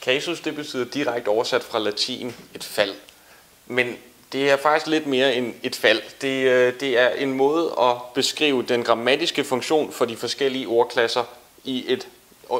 Casus, det betyder direkte oversat fra latin et fald. Men det er faktisk lidt mere end et fald. Det er en måde at beskrive den grammatiske funktion for de forskellige ordklasser i et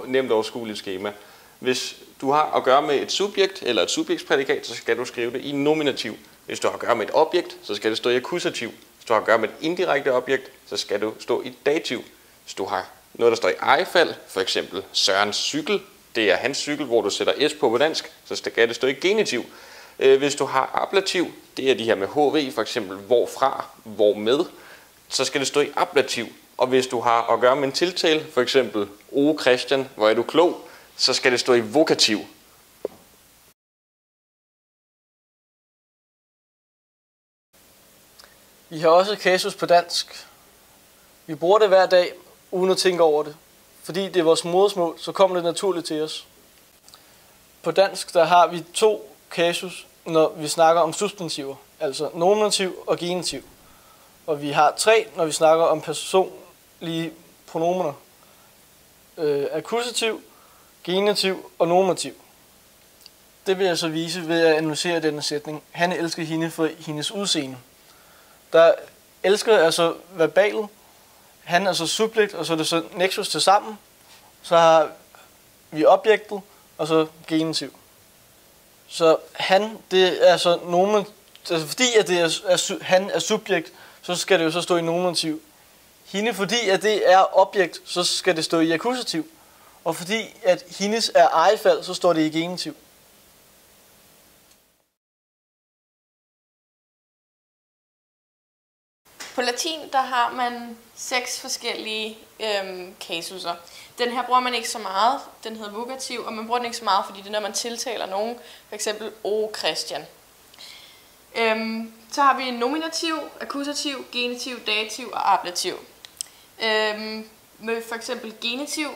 nemt overskueligt skema. Hvis du har at gøre med et subjekt eller et subjektsprædikat, så skal du skrive det i nominativ. Hvis du har at gøre med et objekt, så skal det stå i akkusativ. Hvis du har at gøre med et indirekte objekt, så skal du stå i dativ. Hvis du har noget, der står i ejefald, for eksempel Sørens cykel, det er hans cykel, hvor du sætter s på dansk, så skal det stå i genitiv. Hvis du har ablativ, det er de her med hv, for eksempel hvorfra, hvor med, så skal det stå i ablativ. Og hvis du har at gøre med en tiltale, for eksempel O Christian, hvor er du klog, så skal det stå i vokativ. Vi har også Casus på dansk. Vi bruger det hver dag, uden at tænke over det. Fordi det er vores modersmål, så kommer det naturligt til os. På dansk der har vi 2 Casus, når vi snakker om substantiver, altså nominativ og genitiv. Og vi har 3, når vi snakker om personlige pronomener. Akkusativ, genitiv og nominativ. Det vil jeg så vise ved at analysere denne sætning. Han elsker hende for hendes udseende. Der elsker altså verbalet. Han er så subjekt, og så er det så nexus til sammen. Så har vi objektet, og så genitiv. Så han, det er så nominativ. Altså fordi at det han er subjekt, så skal det jo så stå i nominativ. Hende, fordi at det er objekt, så skal det stå i akkusativ. Og fordi at hendes er ejefald, så står det i genitiv. På latin, der har man 6 forskellige casus'er. Den her bruger man ikke så meget, den hedder vokativ, og man bruger den ikke så meget, fordi det er, når man tiltaler nogen, for eksempel O Christian. Så har vi nominativ, akkusativ, genitiv, dativ og ablativ. Med for eksempel genitiv,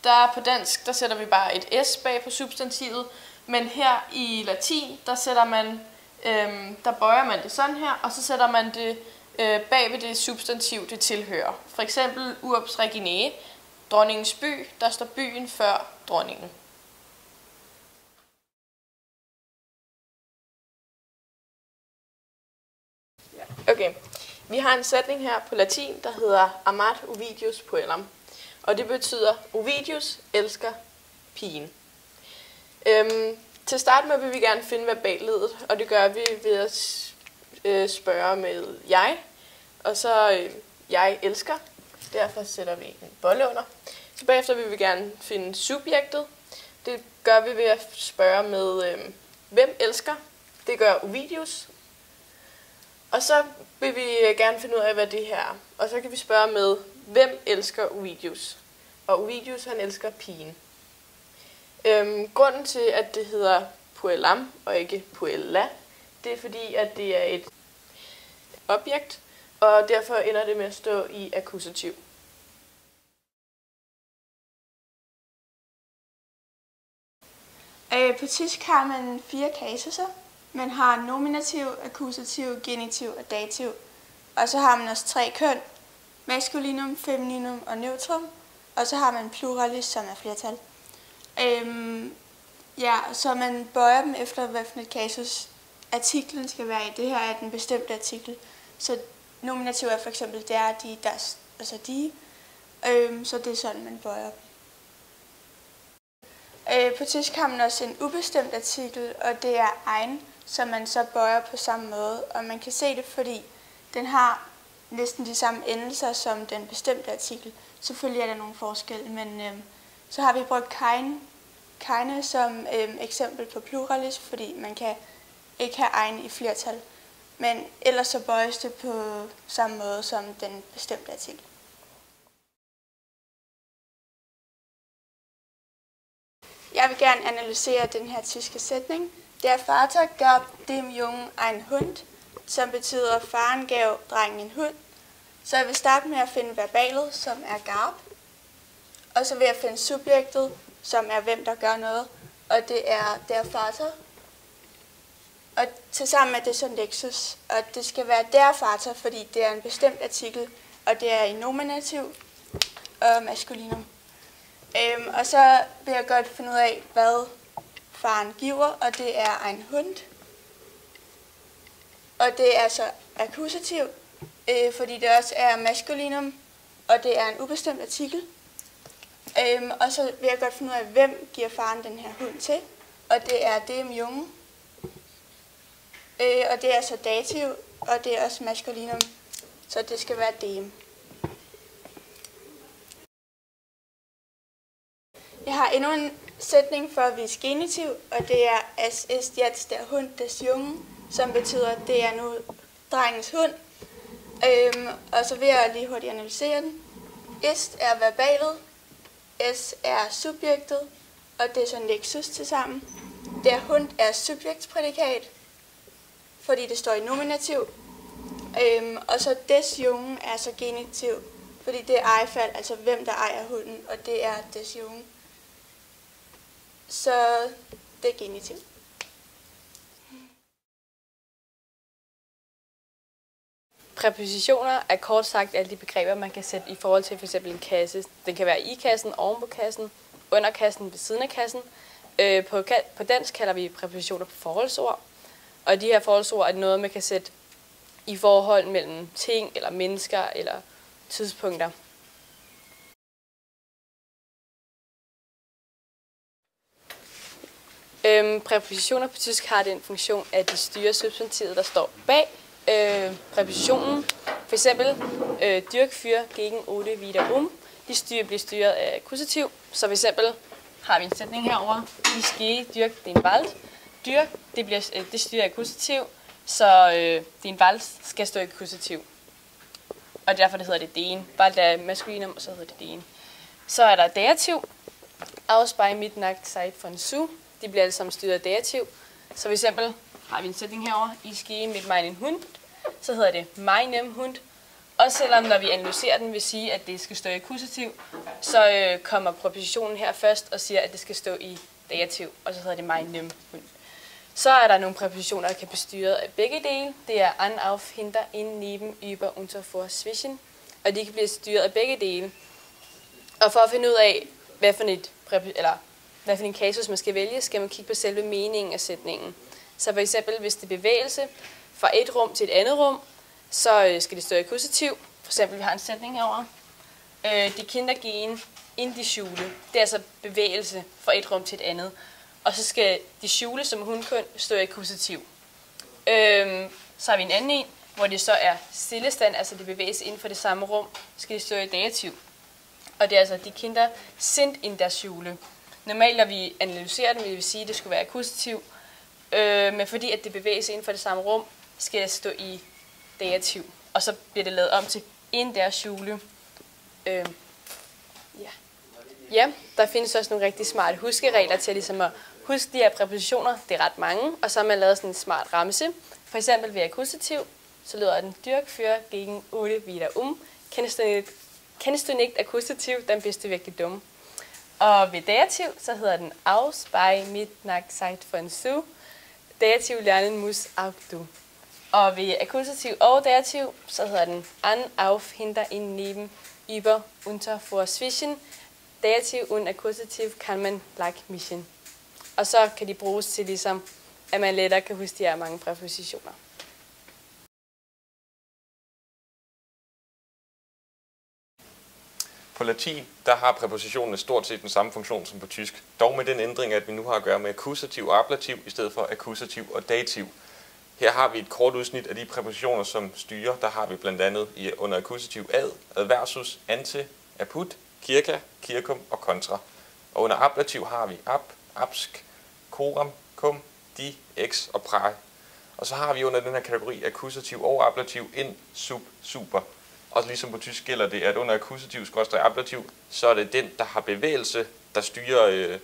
der på dansk, der sætter vi bare et s bag på substantivet, men her i latin, der sætter man, der bøjer man det sådan her, og så sætter man det bag ved det substantiv, det tilhører. For eksempel urbs reginae, dronningens by, der står byen før dronningen. Okay, vi har en sætning her på latin, der hedder amat Ovidius puellam. Og det betyder, Ovidius elsker pigen. Til start med vil vi gerne finde verballedet, og det gør vi ved at spørge med jeg, og så jeg elsker. Derfor sætter vi en bolle under. Så bagefter vil vi gerne finde subjektet. Det gør vi ved at spørge med hvem elsker. Det gør Ovidius. Og så vil vi gerne finde ud af, hvad det her er. Og så kan vi spørge med, hvem elsker Ovidius? Og Ovidius, han elsker pigen. Grunden til, at det hedder puellam og ikke puella, det er fordi, at det er et objekt, og derfor ender det med at stå i akkusativ. På tysk har man 4 casus'er. Man har nominativ, akkusativ, genitiv og dativ. Og så har man også 3 køn. Maskulinum, femininum og neutrum. Og så har man pluralis, som er flertal. Så man bøjer dem efter, hvad for et casus artiklen skal være i. Det her er den bestemte artikel. Så nominativ er for eksempel der, de, der, altså de. Så det er sådan, man bøjer dem. På tysk har man også en ubestemt artikel, og det er ein, som man så bøjer på samme måde. Og man kan se det, fordi den har næsten de samme endelser som den bestemte artikel. Selvfølgelig er der nogle forskelle, men så har vi brugt keine som eksempel på pluralis, fordi man kan ikke have ein i flertal. Men ellers så bøjes det på samme måde som den bestemte artikel. Jeg vil gerne analysere den her tyske sætning. Der Vater gab dem Jungen ein Hund, som betyder, faren gav drengen en hund. Så jeg vil starte med at finde verbalet, som er gab. Og så vil jeg finde subjektet, som er hvem der gør noget. Og det er der Vater. Og tilsammen er det så nexus. Og det skal være der Vater, fordi det er en bestemt artikel. Og det er i nominativ og maskulinum. Og så vil jeg godt finde ud af, hvad faren giver, og det er en hund. Og det er så akkusativ, fordi det også er maskulinum, og det er en ubestemt artikel. Og så vil jeg godt finde ud af, hvem giver faren den her hund til. Og det er dem Jungen. Og det er så dativ, og det er også maskulinum. Så det skal være dem. Jeg har endnu en sætning for at vise genitiv, og det er es ist jetzt der Hund des Jungen, som betyder, at det er nu drengens hund. Og så vil jeg lige hurtigt analysere den. Ist er verbalet, S er subjektet, og det er så nexus til sammen. Der hund er subjektsprædikat, fordi det står i nominativ. Og så des Jungen er så genitiv, fordi det er ejefald, altså hvem der ejer hunden, og det er des Jungen. Så det er genitiv. Præpositioner er kort sagt alle de begreber, man kan sætte i forhold til f.eks. en kasse. Den kan være i kassen, oven på kassen, under kassen, ved siden af kassen. På dansk kalder vi præpositioner på forholdsord. Og de her forholdsord er noget, man kan sætte i forhold mellem ting, eller mennesker, eller tidspunkter. Præpositioner på tysk har den funktion, at de styrer substantivet, der står bag præpositionen. For eksempel, Dirk für gegen Ode wieder bliver styret af akkusativ. Så for eksempel har vi en sætning herover. Ich gehe Dirk den Wald. Dirk, det styrer af akkusativ, så den Wald skal stå i akkusativ. Og derfor det hedder det den. Wald er maskulinum, og så hedder det den. Så er der dativ. Aus bei Mitternacht Zeit von Sue. De bliver alle sammen styret af dativ. Så for eksempel har vi en sætning herover. Ich gehe mit meinen Hund. Så hedder det meinem Hund. Og selvom når vi analyserer den, vil sige, at det skal stå i akkusativ, så kommer præpositionen her først og siger, at det skal stå i dativ. Og så hedder det meinem Hund. Så er der nogle præpositioner, der kan blive styret af begge dele. Det er an, auf, hinter, in, neben, über, unter, vor, zwischen. Og de kan blive styret af begge dele. Og for at finde ud af, hvad for en kasus man skal vælge, skal man kigge på selve meningen af sætningen. Så for eksempel, hvis det er bevægelse fra et rum til et andet rum, så skal det stå i akkusativ. For eksempel, vi har en sætning herovre. Die Kinder gehen in die Schule. Det er altså bevægelse fra et rum til et andet. Og så skal de Schule som hundkøn stå i akkusativ. Så har vi en anden en, hvor det så er stillestand, altså det bevæges inden for det samme rum, skal det stå i dativ. Og det er altså, de Kinder sind in der Schule. Normalt, når vi analyserer den, vil vi sige, at det skulle være akkusativ. Men fordi at det bevæges inden for det samme rum, skal det stå i dativ. Og så bliver det lavet om til in der Schule. Ja, der findes også nogle rigtig smarte huskeregler til ligesom at huske de her præpositioner. Det er ret mange, og så har man lavet sådan en smart ramse. For eksempel ved akkusativ, så lyder den Dirk für gegen Ode wieder Kennst du nicht akkusativ, dann bist du virkelig dum. Og ved dativ, så hedder den aus bei Mitternacht Zeit von Sue. Dativ lernen muss auch du. Og ved akkusativ og dativ, så hedder den an, auf, hinter, in, neben, über, unter, vor, zwischen. Dativ und akkusativ kan man gleichmischen. Og så kan de bruges til ligesom, at man lettere kan huske de her mange præpositioner. På latin, der har præpositionerne stort set den samme funktion som på tysk. Dog med den ændring, at vi nu har at gøre med akkusativ og ablativ i stedet for akkusativ og dativ. Her har vi et kort udsnit af de præpositioner, som styrer. Der har vi blandt andet under akkusativ ad, adversus, ante, apud, kirka, kirkum og kontra. Og under ablativ har vi ab, absk, coram, cum, di, ex og prae. Og så har vi under den her kategori akkusativ og ablativ ind, sub, super. Og ligesom på tysk gælder det, at under akkusativ / ablativ, så er det den, der har bevægelse, der styrer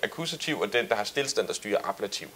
akkusativ, og den, der har stillstand, der styrer ablativ.